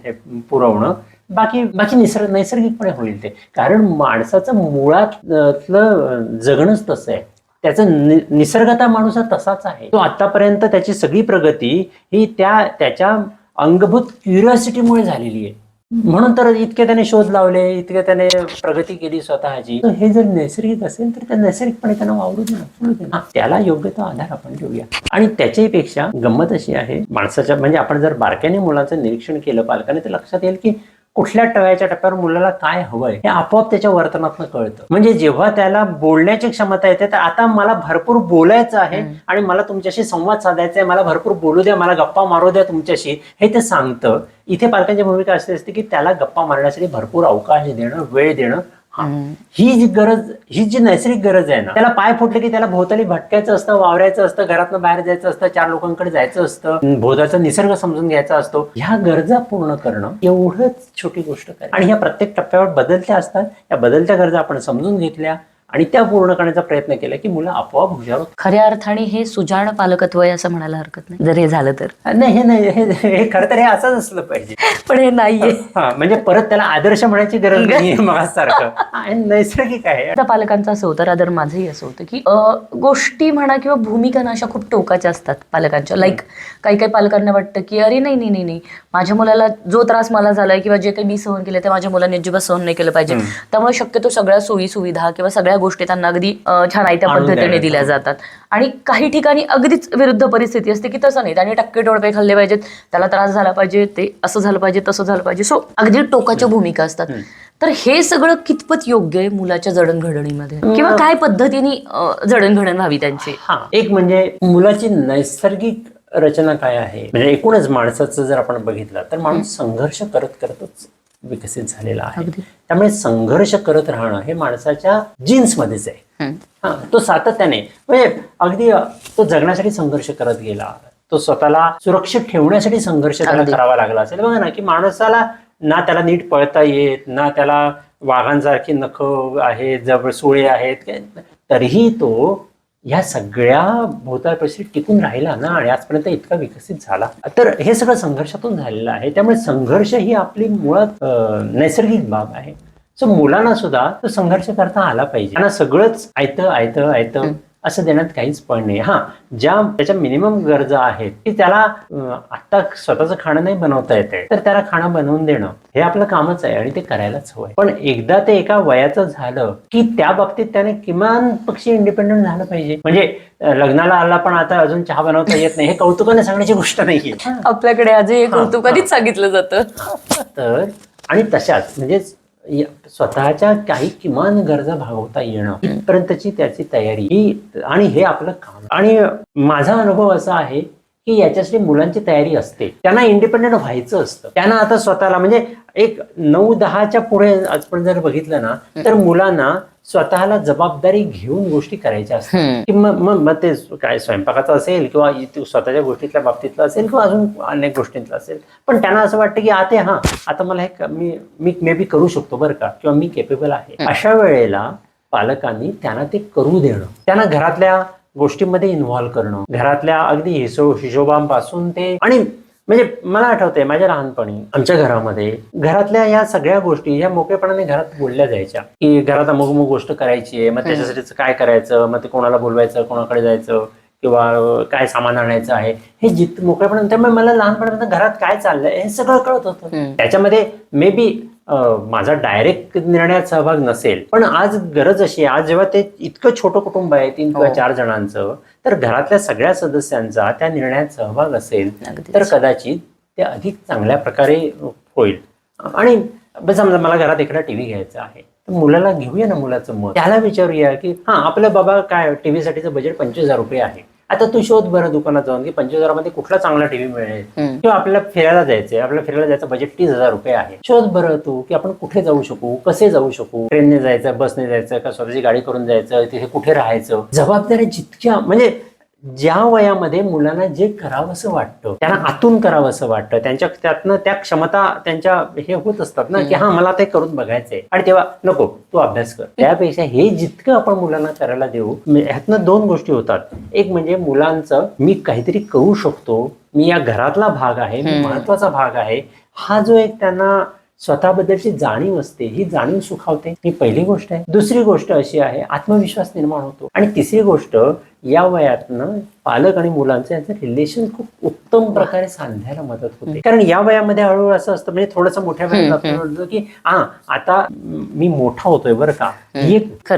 B: हे पुरवणं, बाकी नैसर्गिकपणे होईल ते. कारण माणसाचं मुळातलं जगणंच तसं आहे. त्याचं निसर्गता माणूस हा तसाच आहे. तो आतापर्यंत त्याची सगळी प्रगती ही त्याच्या अंगभूत क्युरिओसिटीमुळे झालेली आहे. म्हणून तर इतके त्याने शोध लावले, इतके त्याने प्रगती केली स्वतःची. हे जर नैसर्गिक असेल तर त्या नैसर्गिकपणे त्यांना वावरू दे, त्याला योग्य तो आधार आपण देऊया. आणि त्याच्यापेक्षा गंमत अशी आहे माणसाच्या, म्हणजे आपण जर बारकाईने मुलाचं निरीक्षण केलं पालकाने तर लक्षात येईल की कुठल्या टप्प्यावर मुलाला काय हवंय हे आपोआप त्याच्या वर्तनातनं कळतं. म्हणजे जेव्हा त्याला बोलण्याची क्षमता येते तर आता मला भरपूर बोलायचं आहे आणि मला तुमच्याशी संवाद साधायचा आहे, मला भरपूर बोलू द्या, मला गप्पा मारू द्या तुमच्याशी, हे ते सांगतं. इथे पालकांची भूमिका अशी असते की त्याला गप्पा मारण्यासाठी भरपूर अवकाश देणं, वेळ देणं. ही जी गरज, ही जी नैसर्गिक गरज आहे ना, त्याला पाय फुटले की त्याला भोवताली भटकायचं असतं, वावरायचं असतं, घरातनं बाहेर जायचं असतं, 4 लोकांकडे जायचं असतं, भोवताचा निसर्ग समजून घ्यायचा असतो. ह्या गरजा पूर्ण करणं एवढंच छोटी गोष्ट आहे. आणि ह्या प्रत्येक टप्प्यावर बदलत्या असतात. या बदलत्या गरजा आपण समजून घेतल्या आणि त्या पूर्ण करण्याचा प्रयत्न केला की मुलं आपोआप हुशार होतात.
A: खऱ्या अर्थाने हे सुजाण पालकत्व आहे असं म्हणायला हरकत नाही, जर हे झालं तर.
B: नाही हे खरं तर हे असंच असलं पाहिजे,
A: पण हे नाहीये.
B: म्हणजे परत त्याला आदर्श म्हणायची गरज नाही मगासारखं. नैसर्गिक आहे.
A: पालकांचं असं होतं, रादर माझंही असं होतं की गोष्टी म्हणा किंवा भूमिका ना अशा खूप टोकाच्या असतात पालकांच्या. लाईक काही पालकांना वाटतं की अरे नाही, माझ्या मुलाला जो त्रास मला झालाय किंवा जे काही मी सहन केलं ते माझ्या मुलांनी अजिबात सहन नाही केलं पाहिजे, त्यामुळे शक्यतो सगळ्या सोयी सुविधा किंवा सगळ्या गोष्टी त्यांना अगदी छान आयत्या पद्धतीने दिल्या जातात. आणि काही ठिकाणी अगदीच विरुद्ध परिस्थिती असते की तसं नाही, त्याने टक्के टोळपे खाल्ले पाहिजेत, त्याला त्रास झाला पाहिजे, ते असं झालं पाहिजे, तसं झालं पाहिजे. सो अगदी टोकाच्या भूमिका असतात. तर हे सगळं कितपत योग्य आहे मुलाच्या जडणघडणीमध्ये, किंवा काय पद्धतीने जडणघडण व्हावी त्यांची?
B: एक म्हणजे मुलाची नैसर्गिक रचना काय आहे, म्हणजे एकूणच माणसाचं जर आपण बघितलं तर माणूस संघर्ष करतच विकसित झालेला आहे. त्यामुळे संघर्ष करत राहणं हे माणसाच्या जीन्समध्येच आहे. तो सातत्याने, म्हणजे अगदी तो जगण्यासाठी संघर्ष करत गेला, तो स्वतःला सुरक्षित ठेवण्यासाठी संघर्ष करावा लागला असेल. बघा ना की माणसाला ना त्याला नीट पळता येत, ना त्याला वाघांसारखी नखं आहेत, जवळ सुळे आहेत, तरीही तो ह्या सगळ्या भोवताल परिस्थितीत टिकून राहिला ना आणि आजपर्यंत इतका विकसित झाला. तर हे सगळं संघर्षातून झालेलं आहे. त्यामुळे संघर्ष ही आपली मुळात नैसर्गिक बाब आहे. सो मुलांना सुद्धा तो संघर्ष करता आला पाहिजे. त्यांना सगळंच आयतं असं देण्यात काहीच पण नाही. ज्या त्याच्या मिनिमम गरजा आहेत की त्याला आता स्वतःचं खाणं नाही बनवता येते तर त्याला खाणं बनवून देणं हे आपलं कामच आहे आणि ते करायलाच हवंय. पण एकदा ते एका वयाचं झालं की त्या बाबतीत त्याने किमान पक्षी इंडिपेंडंट झालं पाहिजे. म्हणजे लग्नाला आला पण आता अजून चहा बनवता येत नाही, हे कौतुकाने सांगण्याची गोष्ट नाहीये.
A: आपल्याकडे आजही कौतुकानेच सांगितलं जातं.
B: तर आणि तशाच म्हणजे स्वतःच्या काही किमान गरजा भागवता येणं इथपर्यंतची त्याची तयारी ही, आणि हे आपलं काम. आणि माझा अनुभव असा आहे की याच्यासाठी मुलांची तयारी असते. त्यांना इंडिपेंडेंट व्हायचं असतं. त्यांना आता स्वतःला म्हणजे एक 9-10च्या पुढे आपण जर बघितलं ना तर मुलांना स्वतःला जबाबदारी घेऊन गोष्टी करायच्या असतात. की मग ते काय स्वयंपाकाचं असेल किंवा स्वतःच्या गोष्टीतल्या बाबतीतलं असेल किंवा अजून अनेक गोष्टींतलं असेल. पण त्यांना असं वाटतं की आता मला हे मी मे बी करू शकतो बरं का, किंवा मी केपेबल आहे. अशा वेळेला पालकांनी त्यांना ते करू देणं, त्यांना घरातल्या गोष्टींमध्ये इन्व्हॉल्व्ह करणं, घरातल्या अगदी हिशोबांपासून ते. आणि म्हणजे मला आठवतंय माझ्या लहानपणी आमच्या घरामध्ये घरातल्या या सगळ्या गोष्टी ह्या मोकळेपणाने घरात बोलल्या जायच्या की घरात अमुक गोष्ट करायची आहे, मग त्याच्यासाठी काय करायचं, मग ते कोणाला बोलवायचं, कोणाकडे जायचं किंवा काय सामान आणायचं आहे, हे मोकळेपणाने. त्यामुळे मला लहानपणापर्यंत घरात काय चाललंय हे सगळं कळत होतं. त्याच्यामध्ये मे बी माझा डायरेक्ट निर्णयात सहभाग नसेल, पण आज गरज अशी आहे, आज जेव्हा ते इतकं छोटं कुटुंब आहे 3 किंवा 4 जणांचं, तर घरातल्या सगळ्या सदस्यांचा त्या निर्णयात सहभाग असेल तर कदाचित ते अधिक चांगल्या प्रकारे होईल. आणि समजा मला घरात एखादा टीव्ही घ्यायचा आहे, मुलाला घेऊया ना मुलाचं मत, त्याला विचारूया की हा आपलं बाबा काय टीव्ही साठीचं बजेट 25,000 रुपये आहे, आता तू शोध बरं दुकानात जाऊन की 25,000 मध्ये कुठला चांगला टीव्ही मिळेल, किंवा आपल्याला फिरायला जायचंय, आपल्याला फिरायला जायचं बजेट 30,000 रुपये आहे, शोध बरं तू की आपण कुठे जाऊ शकू, कसे जाऊ शकू, ट्रेनने जायचं, बसने जायचं का स्वतःची गाडी करून जायचं, तिथे कुठे राहायचं. जबाबदाऱ्या जितक्या म्हणजे ज्या वयामध्ये मुलांना जे करावंसं वाटतं, त्यांना आतून करावंसं वाटतं, त्यांच्या त्यातनं त्या क्षमता त्यांच्या हे होत असतात ना की हा मला ते करून बघायचंय, आणि तेव्हा नको तू अभ्यास कर. त्यापेक्षा हे जितकं आपण मुलांना करायला देऊ, ह्यातनं दोन गोष्टी होतात. एक म्हणजे मुलांचं मी काहीतरी करू शकतो, मी या घरातला भाग आहे, मी महत्वाचा भाग आहे, हा जो एक त्यांना स्वतःबद्दलची जाणीव असते, ही जाणीव सुखावते, ही पहिली गोष्ट आहे. दुसरी गोष्ट अशी आहे, आत्मविश्वास निर्माण होतो. आणि तिसरी गोष्ट, या वयातनं पालक आणि मुलांचं यांचं रिलेशन खूप उत्तम प्रकारे सांधायला मदत होते. कारण या वयामध्ये हळूहळू असं असतं, म्हणजे थोडंसं मोठ्या वयात की हा आता मी मोठा होतोय बरं का, ही एक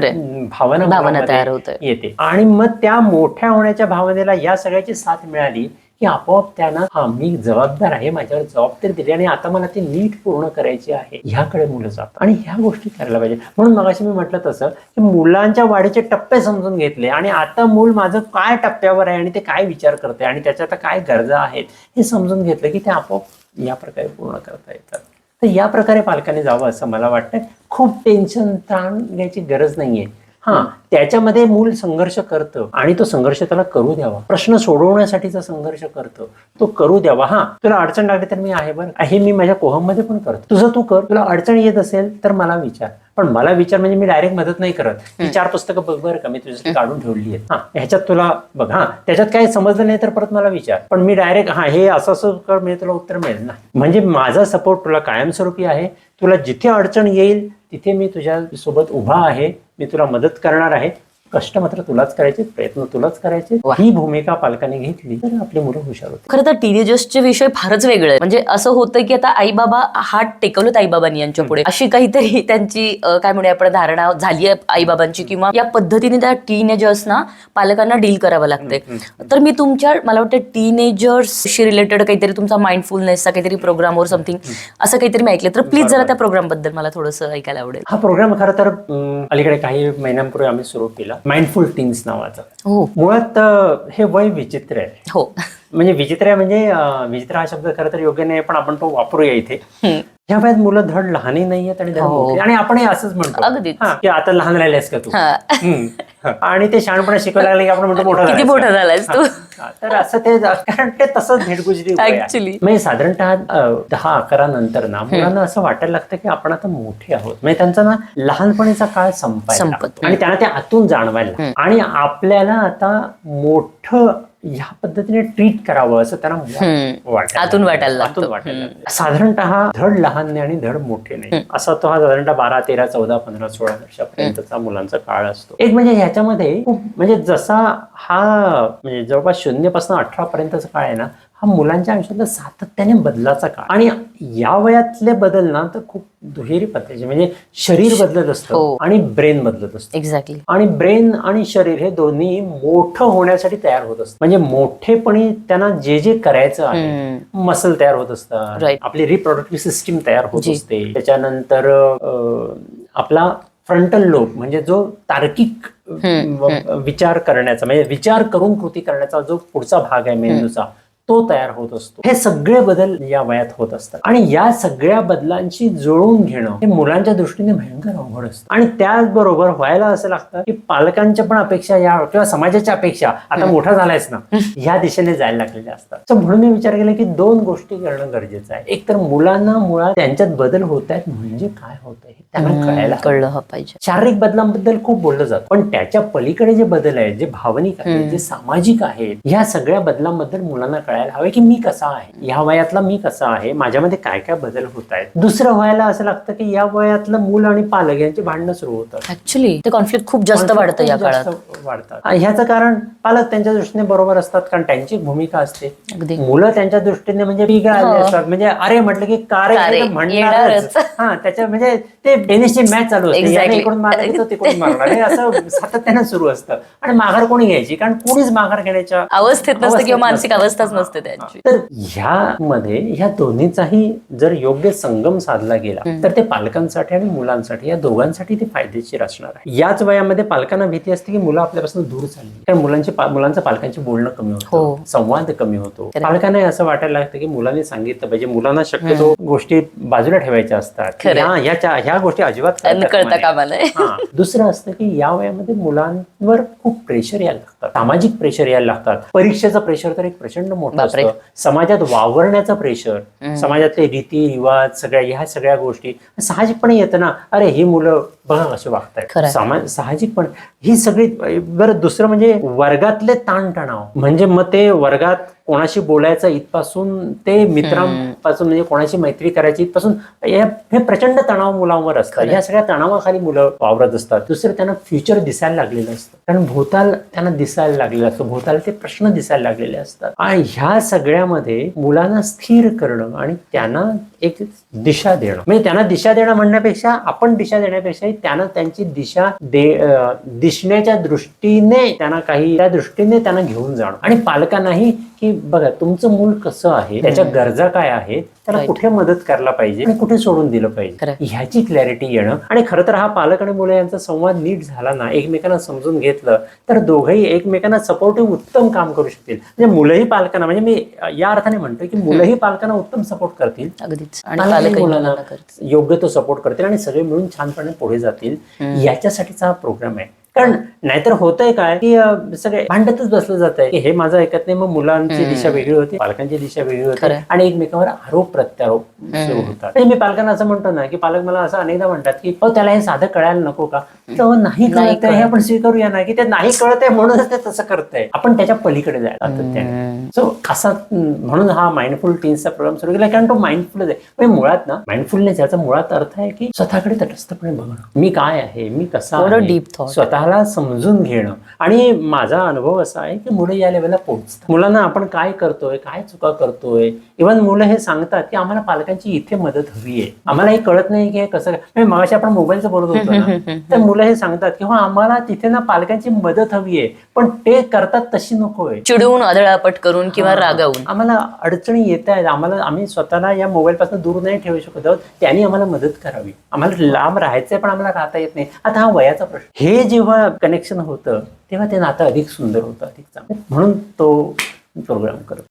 B: भावना
A: तयार होते
B: येते. आणि मग त्या मोठ्या होण्याच्या भावनेला या सगळ्याची साथ मिळाली की आपोआप त्यांना हा मी जबाबदार आहे, माझ्यावर जबाबदारी दिली आणि आता मला ती नीट पूर्ण करायची आहे, ह्याकडे मुलं जातात. आणि ह्या गोष्टी करायला पाहिजे. म्हणून मगाशी मी म्हटलं तसं की मुलांच्या वाढीचे टप्पे समजून घेतले, आणि आता मूल माझं काय टप्प्यावर आहे आणि ते काय विचार करते आणि त्याच्या आता काय गरजा आहेत हे समजून घेतलं की ते आपोआप या प्रकारे पूर्ण करता येतात. तर या प्रकारे पालकांनी जावं असं मला वाटतं. खूप टेन्शन ताण घ्यायची गरज नाहीये. हा, त्याच्यामध्ये मूल संघर्ष करतं आणि तो संघर्ष त्याला करू द्यावा. प्रश्न सोडवण्यासाठीचा संघर्ष करतो, तो करू द्यावा. हा, तुला अडचण लागली तर मी आहे बरं, हे मी माझ्या कोहममध्ये पण करतो, तुझं तू कर. तुला अडचण येत असेल तर मला विचार, पण मला विचार म्हणजे मी डायरेक्ट मदत नाही करत. ही 4 पुस्तकं बघ बरं का, मी तुझ्यासाठी काढून ठेवली आहेत, हा ह्याच्यात तुला बघ, हा त्याच्यात काही समजलं नाही तर परत मला विचार, पण मी डायरेक्ट हा हे असं असं कर म्हणजे तुला उत्तर मिळेल ना. म्हणजे माझा सपोर्ट तुला कायमस्वरूपी आहे. तुला जिथे अडचण येईल तिथे मी तुझ्या सोबत उभा आहे, मी तुला मदत करणार आहे. कष्ट मात्र तुलाच करायचे, प्रयत्न तुलाच करायचे. ही भूमिका पालकांनी घेतली तर आपली मुलं हुशार होते.
A: खरं तर टीनेजर्सचे विषय फारच वेगळे आहेत. म्हणजे असं होतं की आता आई बाबा हात टेकवलेत आई बाबांनी यांच्या पुढे, अशी काहीतरी त्यांची काय म्हणूया आपण धारणा झाली आहे आई बाबांची, किंवा या पद्धतीने त्या टीनेजर्सना पालकांना डील करावं लागतंय. तर मी तुमच्या मला वाटतं टीनेजर्सशी रिलेटेड काहीतरी तुमचा माइंडफुलनेसचा काहीतरी प्रोग्राम और समथिंग असं काहीतरी मी ऐकलं, तर प्लीज जरा त्या प्रोग्राम बद्दल मला थोडंसं ऐकायला आवडेल.
B: हा प्रोग्राम खरं तर अलीकडे काही महिन्यांपूर्वी आम्ही सुरू केला, माइंडफुल टीन्स नावाचा.
A: हो,
B: मुळात हे वय विचित्र आहे.
A: हो,
B: म्हणजे विचित्र आहे, म्हणजे विचित्र हा शब्द खरं तर योग्य नाही, पण आपण तो वापरूया इथे. ह्या वयात मुलं धड लहानही नाहीयेत आणि धड मोठी, आणि आपणही असंच म्हणतो
A: अगदीच
B: की आता लहान राहिलेस का तू, आणि ते शहाणपणा शिकवायला लागले की आपण म्हणतो मोठा
A: किती मोठा झालायस तू.
B: तर असं ते, कारण ते तसंच धेडगुजरी
A: ऍक्च्युली.
B: म्हणजे साधारणतः 10-11 नंतर ना मुलांना असं वाटायला लागतं की आपण आता मोठे आहोत. म्हणजे त्यांचा ना लहानपणीचा काळ संपायला आणि त्यांना ते आतून जाणवायला, आणि आपल्याला आता मोठं ह्या पद्धतीने ट्रीट करावं असं त्यांना
A: आतून वाटायला लागतं.
B: साधारणतः धड लहान नाही आणि धड मोठे नाही, असा तो हा साधारणतः 12, 13, 14, 15, 16 वर्षापर्यंतचा मुलांचा काळ असतो. एक म्हणजे ह्याच्यामध्ये खूप म्हणजे जसा हा म्हणजे जवळपास 0 पासून 18 पर्यंतचा काळ आहे ना, हा मुलांच्या आयुष्यातला सातत्याने बदलाचा काळ. आणि या वयातले बदल ना तर खूप दुहेरी पद्धतीचे, म्हणजे शरीर बदलत असतं आणि ब्रेन बदलत असतं.
A: एक्झॅक्टली.
B: आणि ब्रेन आणि शरीर हे दोन्ही मोठं होण्यासाठी तयार होत असतं. म्हणजे मोठेपणी त्यांना जे जे करायचं आहे, मसल तयार होत असतात, आपली रिप्रोडक्टिव्ह सिस्टीम तयार होत असते. त्याच्यानंतर आपला फ्रंटल लोब म्हणजे जो तार्किक विचार करण्याचा, म्हणजे विचार करून कृती करण्याचा जो पुढचा भाग आहे मेंदूचा, तो तयार होत असतो. हे सगळे बदल या वयात होत असतात, आणि या सगळ्या बदलांशी जुळवून घेणं हे मुलांच्या दृष्टीने भयंकर अवघड असतं. आणि त्याचबरोबर व्हायला असं लागतं की पालकांच्या पण अपेक्षा या किंवा समाजाच्या अपेक्षा, आता मोठा झालायस ना, ह्या दिशेने जायला लागलेल्या असतात. तर म्हणून मी विचार केला की 2 गोष्टी करणं गरजेचं आहे. एक तर मुलांना मुळात त्यांच्यात बदल होत आहेत म्हणजे काय होत आहे त्यांना
A: कळलं पाहिजे.
B: शारीरिक बदलांबद्दल खूप बोललं जातं, पण त्याच्या पलीकडे जे बदल आहेत, जे भावनिक आहेत, जे सामाजिक आहेत, ह्या सगळ्या बदलांबद्दल मुलांना कळायला हवं की मी कसा आहे, ह्या वयातला मी कसा आहे, माझ्यामध्ये काय काय बदल होत आहेत. दुसरं व्हायला असं लागतं की या वयातलं मूल आणि पालक यांची भांडणं सुरू होतात.
A: ऍक्च्युली ते कॉन्फ्लिक्ट खूप जास्त वाढतं या काळात.
B: वाढतात. ह्याचं कारण पालक त्यांच्या दृष्टीने बरोबर असतात, कारण त्यांची भूमिका असते. मुलं त्यांच्या दृष्टीने म्हणजे बिघा असतात, म्हणजे अरे म्हटलं की कारे म्हणणारच. हा, त्याच्या म्हणजे ते टेनिसची मॅच चालू असते, इकडून मारायचं तिकडून मारणार, हे असं सातत्यानं सुरू असतं. आणि माघार कोणी घ्यायची, कारण कोणीच माघार घेण्याच्या
A: अवस्थेत नसतं किंवा मानसिक अवस्थाच नसते. असते त्यांची.
B: तर ह्यामध्ये ह्या दोन्हीचाही जर योग्य संगम साधला गेला तर ते पालकांसाठी आणि मुलांसाठी या दोघांसाठी ते फायदेशीर असणार आहे. याच वयामध्ये पालकांना भीती असते की मुलं आपल्यापासून दूर चालली, कारण मुलांचं पालकांचे बोलणं कमी होतं, संवाद कमी होतो. पालकांना असं वाटायला लागतं की मुलांनी सांगितलं पाहिजे, मुलांना शक्यतो गोष्टी बाजूला ठेवायच्या असतात, ह्या गोष्टी अजिबात
A: कळता कामा नये.
B: दुसरं असतं की या वयामध्ये मुलांवर खूप प्रेशर यायला लागतात, सामाजिक प्रेशर यायला लागतात. परीक्षेचं प्रेशर तर एक प्रचंड मोठं असतं, समाजात वावरण्याचं प्रेशर, समाजातले रीती रिवाज, ह्या सगळ्या गोष्टी साहजिकपणे येतं ना. अरे ही मुलं बघा कसे वागतायत, साहजिकपणे ही सगळी. बरं, दुसरं म्हणजे वर्गातले ताणतणाव, म्हणजे मग ते वर्गात कोणाशी बोलायचं इथपासून ते मित्रांपासून, म्हणजे कोणाशी मैत्री करायची इथपासून, हे प्रचंड तणाव मुलांवर असतात. या सगळ्या तणावाखाली मुलं वावरत असतात. दुसरं त्यांना फ्युचर दिसायला लागलेलं असतं, कारण भोवताल त्यांना दिसायला लागलेलं असतं, भोवताल ते प्रश्न दिसायला लागलेले असतात. आणि ह्या सगळ्यामध्ये मुलांना स्थिर करणं आणि त्यांना एक दिशा देणं, म्हणजे त्यांना दिशा देणं म्हणण्यापेक्षा, आपण दिशा देण्यापेक्षा त्यांना त्यांची दिशा दिसण्याच्या दृष्टीने त्यांना त्या दृष्टीने त्यांना घेऊन जाणं. आणि पालकांनाही की बघा तुमचं मूल कसं आहे, त्याच्या गरजा काय आहेत, त्याला कुठे मदत करायला पाहिजे आणि कुठे सोडून दिलं पाहिजे, ह्याची क्लॅरिटी येणं. आणि खरं तर हा पालक आणि मुलं यांचा संवाद नीट झाला ना, एकमेकांना समजून घेतलं तर दोघंही एकमेकांना सपोर्टिव्ह उत्तम काम करू शकतील. म्हणजे मुलंही पालकांना, म्हणजे मी या अर्थाने म्हणतोय की मुलंही पालकांना उत्तम सपोर्ट करतील,
A: अगदीच,
B: आणि मुलांना योग्य तो सपोर्ट करतील आणि सगळे मिळून छानपणे पुढे जातील. याच्यासाठीचा हा प्रोग्राम आहे. कारण नाहीतर होतंय काय की सगळे भांडतच बसलं जात आहे की हे माझं ऐकत नाही, मग मुलांची दिशा वेगळी होती, पालकांची दिशा वेगळी होती आणि एकमेकांवर आरोप प्रत्यारोप सुरू होतात. म्हणजे मी पालकांना असं म्हणतो ना की पालक मला असं अनेकदा म्हणतात की त्याला हे साधं कळायला नको का, तर नाही कळत आहे हे आपण स्वीकारूया ना, की ते नाही कळत आहे म्हणूनच ते तसं करतंय, आपण त्याच्या पलीकडे जायला सातत्याने. सो असा म्हणून हा माइंडफुल टीन्सचा प्रोग्राम सुरू केला, कारण तो माइंडफुलच आहे. म्हणजे मुळात ना माइंडफुलनेस याचा मुळात अर्थ आहे की स्वतःकडे तटस्थपणे बघणं, मी काय आहे, मी कसा आहे, स्वतःला समजून घेणं. आणि माझा अनुभव असा आहे की मुलं या लेवलला पोहोचतात. मुलांना आपण काय करतोय, काय चुका करतोय, इव्हन मुलं हे सांगतात की आम्हाला पालकांची इथे मदत हवी आहे, आम्हाला हे कळत नाही की हे कसं. म्हणजे मगाशी आपण मोबाईलचं बोलत होतो ना, तर मुलं हे सांगतात की हो आम्हाला तिथे ना पालकांची मदत हवी आहे, पण ते करतात तशी नकोय,
A: चिडवून, आदळापट करून किंवा रागावून.
B: आम्हाला अडचणी येत आहेत, आम्ही स्वतःला या मोबाईल पासून दूर नाही ठेवू शकत आहोत, त्यांनी आम्हाला मदत करावी, आम्हाला लांब राहायचंय पण आम्हाला राहता येत नाही. आता हा वयाचा प्रश्न. हे जेव्हा कनेक्शन होतं तेव्हा ते नातं अधिक सुंदर होतं, अधिक चांगलं. म्हणून तो प्रोग्राम करतो.